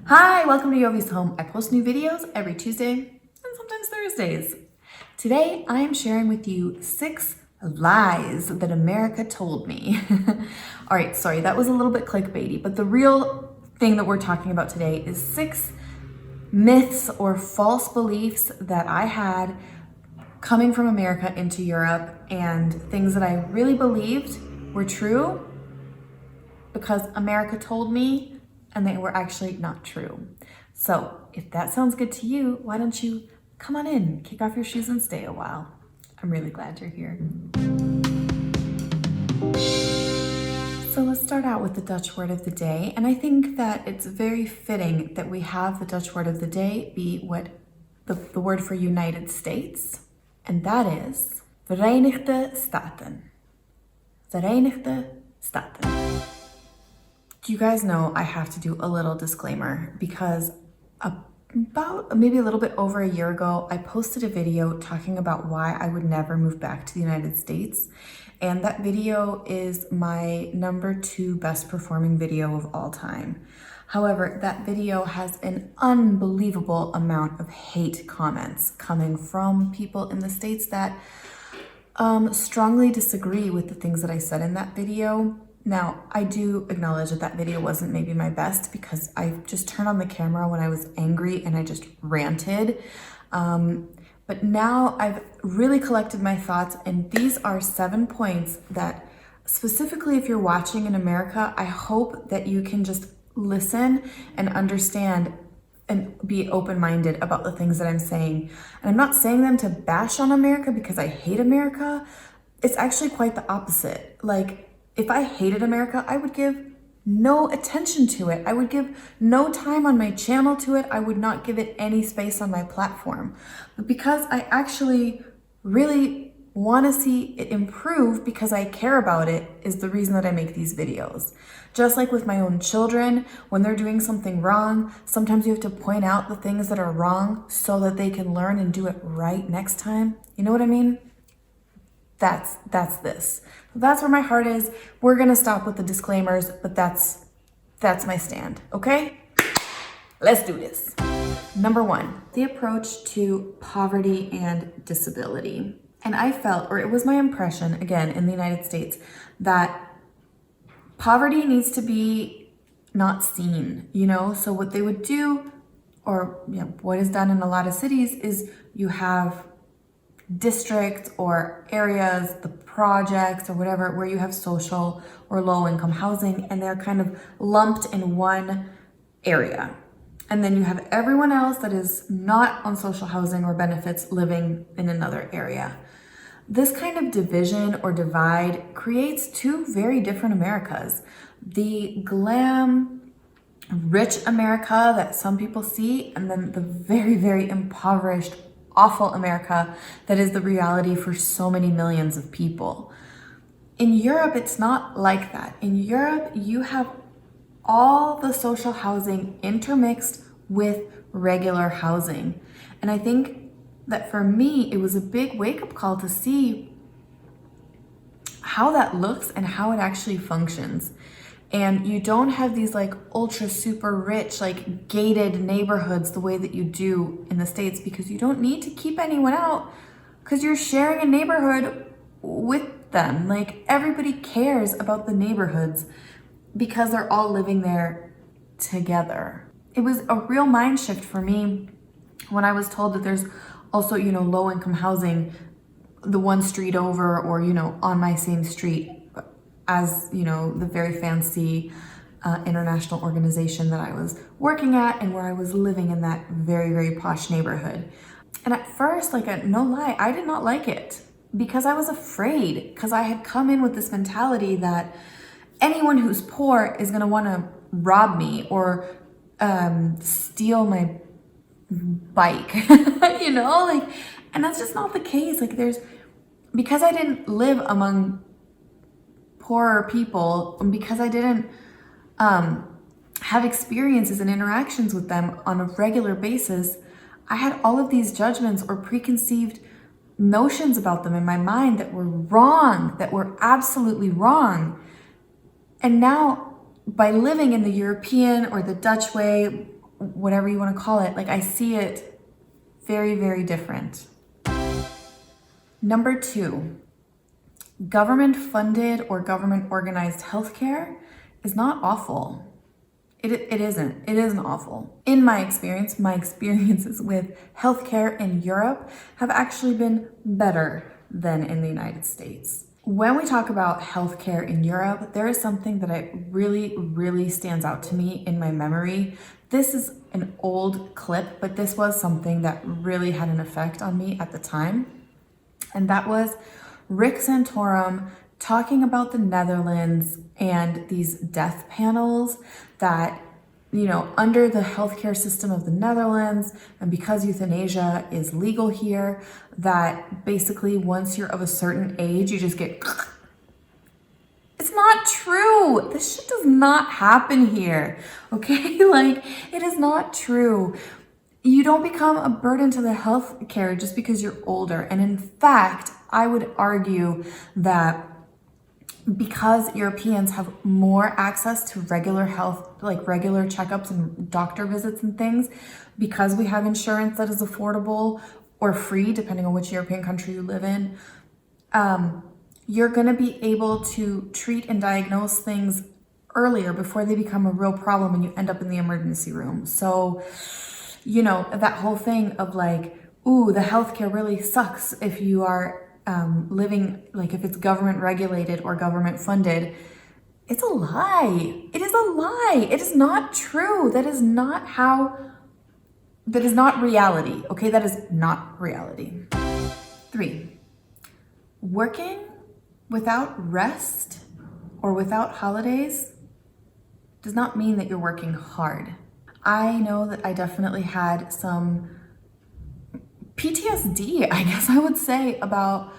Hi, welcome to Jovie's Home. I post new videos every Tuesday and sometimes Thursdays. Today, I am sharing with you 6 lies that America told me. All right, sorry, that was a little bit clickbaity, but the real thing that we're talking about today is 6 myths or false beliefs that I had coming from America into Europe, and things that I really believed were true because America told me and they were actually not true. So if that sounds good to you, why don't you come on in, kick off your shoes and stay a while. I'm really glad you're here. So let's start out with the Dutch word of the day. And I think that it's very fitting that we have the Dutch word of the day be what the word for United States. And that is Verenigde Staten. Verenigde Staten. You guys know I have to do a little disclaimer because about maybe a little bit over a year ago, I posted a video talking about why I would never move back to the United States. And that video is my number 2 best performing video of all time. However, that video has an unbelievable amount of hate comments coming from people in the States that strongly disagree with the things that I said in that video. Now, I do acknowledge that that video wasn't maybe my best because I just turned on the camera when I was angry and I just ranted. But now I've really collected my thoughts, and these are 7 points that specifically if you're watching in America, I hope that you can just listen and understand and be open-minded about the things that I'm saying. And I'm not saying them to bash on America because I hate America. It's actually quite the opposite. Like, if I hated America, I would give no attention to it. I would give no time on my channel to it. I would not give it any space on my platform. But because I actually really want to see it improve because I care about it is the reason that I make these videos. Just like with my own children, when they're doing something wrong, sometimes you have to point out the things that are wrong so that they can learn and do it right next time. You know what I mean? That's this. That's where my heart is. We're gonna stop with the disclaimers, but that's my stand, okay? Let's do this. Number 1, the approach to poverty and disability. And I felt, or it was my impression, again, in the United States, that poverty needs to be not seen, you know? So what they would do, or what is done in a lot of cities, is you have districts or areas, the projects or whatever, where you have social or low income housing, and they're kind of lumped in one area. And then you have everyone else that is not on social housing or benefits living in another area. This kind of division or divide creates 2 very different Americas. The glam, rich America that some people see, and then the very, very impoverished, awful America that is the reality for so many millions of people. In Europe, it's not like that. In Europe, you have all the social housing intermixed with regular housing. And I think that for me, it was a big wake-up call to see how that looks and how it actually functions. And you don't have these like ultra super rich, like gated neighborhoods the way that you do in the States, because you don't need to keep anyone out because you're sharing a neighborhood with them. Like, everybody cares about the neighborhoods because they're all living there together. It was a real mind shift for me when I was told that there's also, low income housing the one street over, or, on my same street, as the very fancy international organization that I was working at, and where I was living in that very, very posh neighborhood. And at first, no lie, I did not like it because I was afraid, because I had come in with this mentality that anyone who's poor is gonna wanna rob me or steal my bike, and that's just not the case. Because I didn't live among poorer people, and because I didn't have experiences and interactions with them on a regular basis, I had all of these judgments or preconceived notions about them in my mind that were wrong, that were absolutely wrong. And now, by living in the European or the Dutch way, whatever you want to call it. Like, I see it very, very different. Number 2, government funded or government organized healthcare is not awful. It isn't. It isn't awful. In my experiences with healthcare in Europe have actually been better than in the United States. When we talk about healthcare in Europe, there is something that really, really stands out to me in my memory. This is an old clip, but this was something that really had an effect on me at the time. And that was Rick Santorum talking about the Netherlands and these death panels that, you know, under the healthcare system of the Netherlands, and because euthanasia is legal here, that basically once you're of a certain age, you just get... It's not true. This shit does not happen here, okay? Like, it is not true. You don't become a burden to the healthcare just because you're older. And in fact, I would argue that because Europeans have more access to regular health, like regular checkups and doctor visits and things, because we have insurance that is affordable or free, depending on which European country you live in, you're gonna be able to treat and diagnose things earlier before they become a real problem and you end up in the emergency room. So, you know, that whole thing of like, ooh, the healthcare really sucks if you are living, like if it's government regulated or government funded, it's a lie. It is a lie. It is not true. That is not reality. Okay, that is not reality. 3, working without rest or without holidays does not mean that you're working hard. I know that I definitely had some PTSD, I guess I would say, about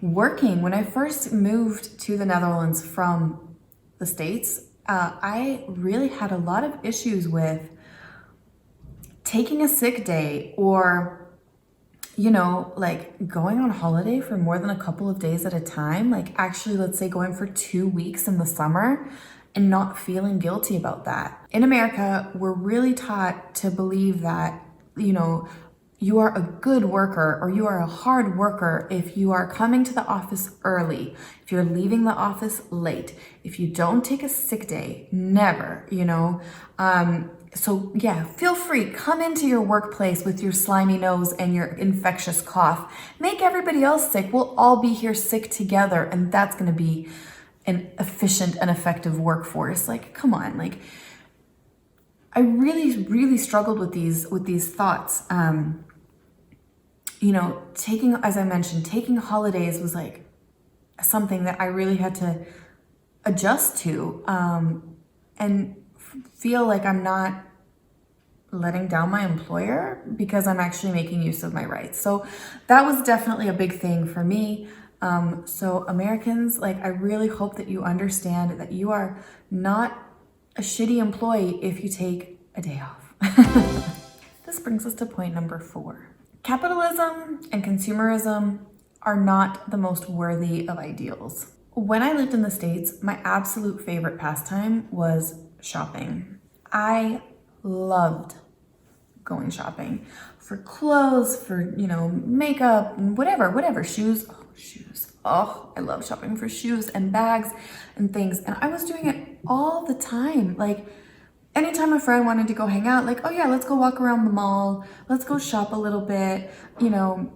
working. When I first moved to the Netherlands from the States, I really had a lot of issues with taking a sick day or, you know, like going on holiday for more than a couple of days at a time. Like actually, let's say going for 2 weeks in the summer and not feeling guilty about that. In America, we're really taught to believe that, you know, you are a good worker or you are a hard worker if you are coming to the office early, if you're leaving the office late, if you don't take a sick day, never, you know. So yeah, feel free, come into your workplace with your slimy nose and your infectious cough. Make everybody else sick. We'll all be here sick together, and that's gonna be an efficient and effective workforce. Like, come on, like, I really, really struggled with these thoughts. You know, as I mentioned, taking holidays was like something that I really had to adjust to, and feel like I'm not letting down my employer because I'm actually making use of my rights. So that was definitely a big thing for me. So Americans, like, I really hope that you understand that you are not a shitty employee if you take a day off. This brings us to point number 4. Capitalism and consumerism are not the most worthy of ideals. When I lived in the States, my absolute favorite pastime was shopping. I loved going shopping for clothes, for, you know, makeup, whatever, shoes. Oh, I love shopping for shoes and bags and things. And I was doing it all the time. Like, anytime a friend wanted to go hang out, like, oh yeah, let's go walk around the mall, let's go shop a little bit, you know.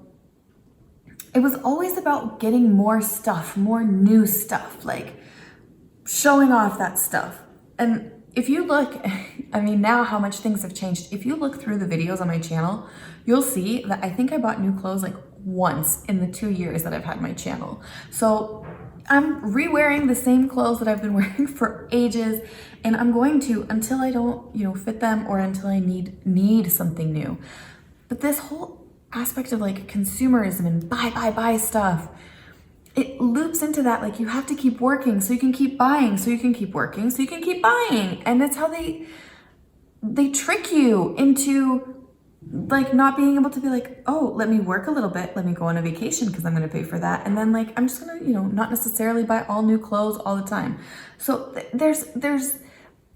It was always about getting more stuff, more new stuff, like showing off that stuff. And if you look, I mean, now how much things have changed. If you look through the videos on my channel, you'll see that I think I bought new clothes like once in the 2 years that I've had my channel. So I'm re-wearing the same clothes that I've been wearing for ages, and I'm going to until I don't, you know, fit them or until I need something new. But this whole aspect of like consumerism and buy stuff, it loops into that. Like, you have to keep working so you can keep buying, so you can keep working, so you can keep buying. And that's how they trick you into like not being able to be like, oh, let me work a little bit, let me go on a vacation because I'm going to pay for that, and then like I'm just gonna, you know, not necessarily buy all new clothes all the time. So there's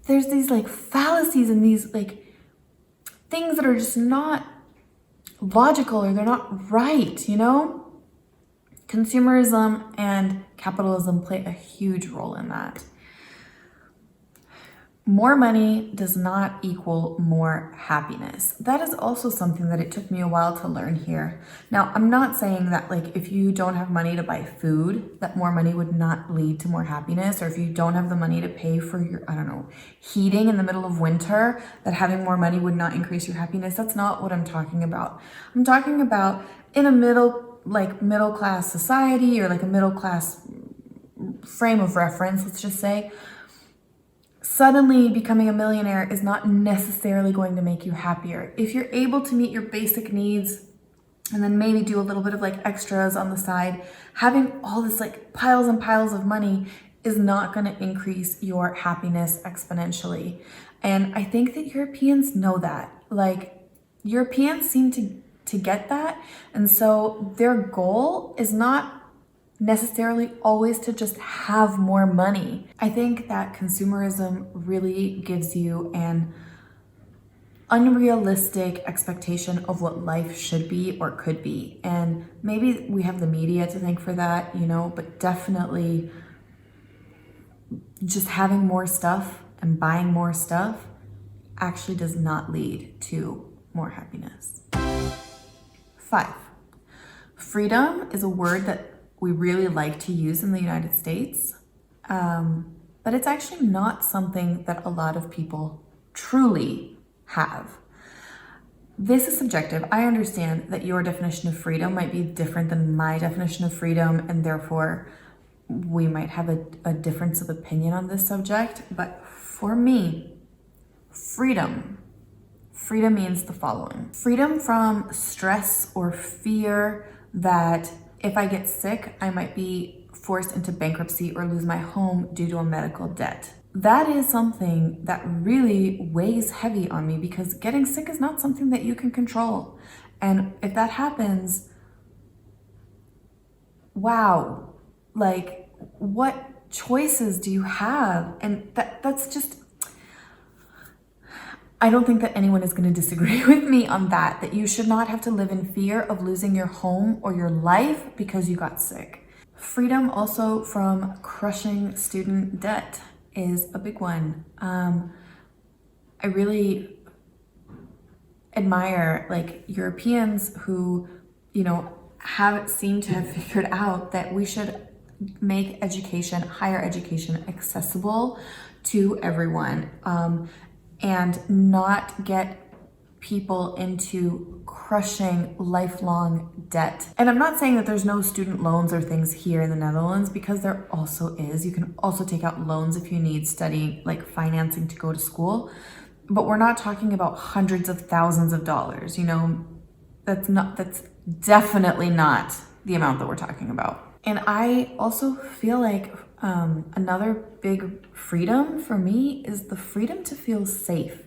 these like fallacies and these like things that are just not logical or they're not right, you know? Consumerism and capitalism play a huge role in that. More money does not equal more happiness. That is also something that it took me a while to learn here. Now, I'm not saying that like if you don't have money to buy food, that more money would not lead to more happiness, or if you don't have the money to pay for your, I don't know, heating in the middle of winter, that having more money would not increase your happiness. That's not what I'm talking about. I'm talking about in a middle class society, or like a middle class frame of reference, let's just say. Suddenly becoming a millionaire is not necessarily going to make you happier. If you're able to meet your basic needs and then maybe do a little bit of like extras on the side, having all this like piles and piles of money is not going to increase your happiness exponentially. And I think that Europeans know that. Like, Europeans seem to get that. And so their goal is not necessarily always to just have more money. I think that consumerism really gives you an unrealistic expectation of what life should be or could be. And maybe we have the media to thank for that, you know, but definitely just having more stuff and buying more stuff actually does not lead to more happiness. 5. Freedom is a word that we really like to use in the United States, but it's actually not something that a lot of people truly have. This is subjective. I understand that your definition of freedom might be different than my definition of freedom, and therefore we might have a difference of opinion on this subject. But for me, freedom means the following. Freedom from stress or fear that if I get sick, I might be forced into bankruptcy or lose my home due to a medical debt. That is something that really weighs heavy on me, because getting sick is not something that you can control. And if that happens, wow, like what choices do you have? And that's just, I don't think that anyone is going to disagree with me on that you should not have to live in fear of losing your home or your life because you got sick. Freedom also from crushing student debt is a big one. I really admire like Europeans who, you know, seem to have figured out that we should make education, higher education, accessible to everyone. And not get people into crushing lifelong debt. And I'm not saying that there's no student loans or things here in the Netherlands, because there also is. You can also take out loans if you need studying, like financing to go to school. But we're not talking about hundreds of thousands of dollars, you know? That's definitely not the amount that we're talking about. And I also feel like another big freedom for me is the freedom to feel safe.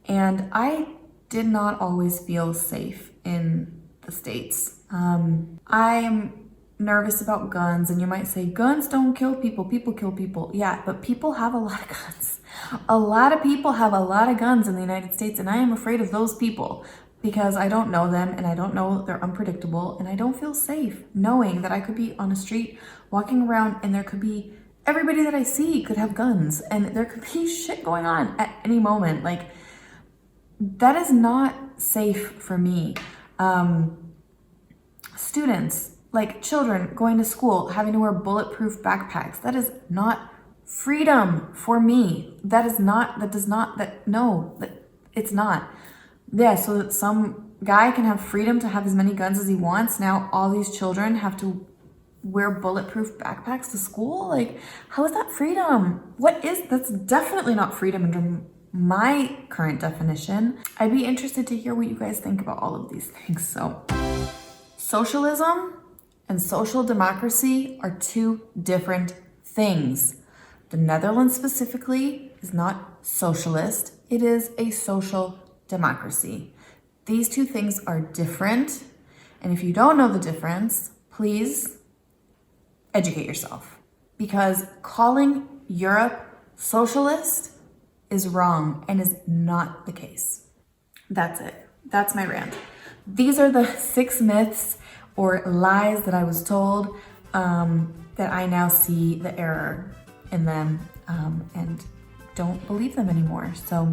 And I did not always feel safe in the States. I'm nervous about guns, and you might say, guns don't kill people, people kill people. Yeah, but people have a lot of guns. A lot of people have a lot of guns in the United States, and I am afraid of those people, because I don't know them, and I don't know, they're unpredictable, and I don't feel safe knowing that I could be on a street walking around and there could be, everybody that I see could have guns, and there could be shit going on at any moment. Like, that is not safe for me. Students, like children going to school, having to wear bulletproof backpacks, that is not freedom for me. It's not. Yeah, so that some guy can have freedom to have as many guns as he wants. Now all these children have to wear bulletproof backpacks to school? Like, how is that freedom? That's definitely not freedom under my current definition. I'd be interested to hear what you guys think about all of these things. So, socialism and social democracy are two different things. The Netherlands specifically is not socialist, it is a social democracy. These two things are different, and if you don't know the difference, please educate yourself, because calling Europe socialist is wrong and is not the case. That's it. That's my rant. These are the 6 myths or lies that I was told that I now see the error in them and don't believe them anymore. So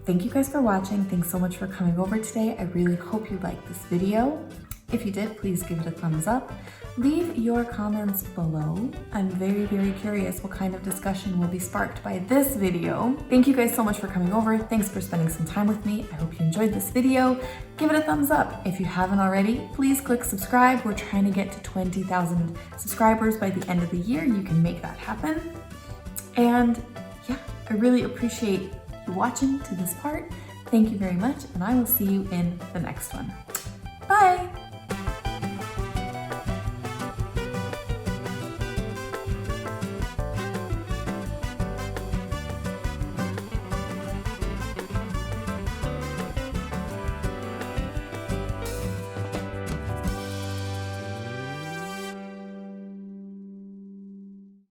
thank you guys for watching. Thanks so much for coming over today. I really hope you liked this video. If you did, please give it a thumbs up. Leave your comments below. I'm very, very curious what kind of discussion will be sparked by this video. Thank you guys so much for coming over. Thanks for spending some time with me. I hope you enjoyed this video. Give it a thumbs up. If you haven't already, please click subscribe. We're trying to get to 20,000 subscribers by the end of the year. You can make that happen. And yeah, I really appreciate you watching to this part. Thank you very much, and I will see you in the next one. Bye!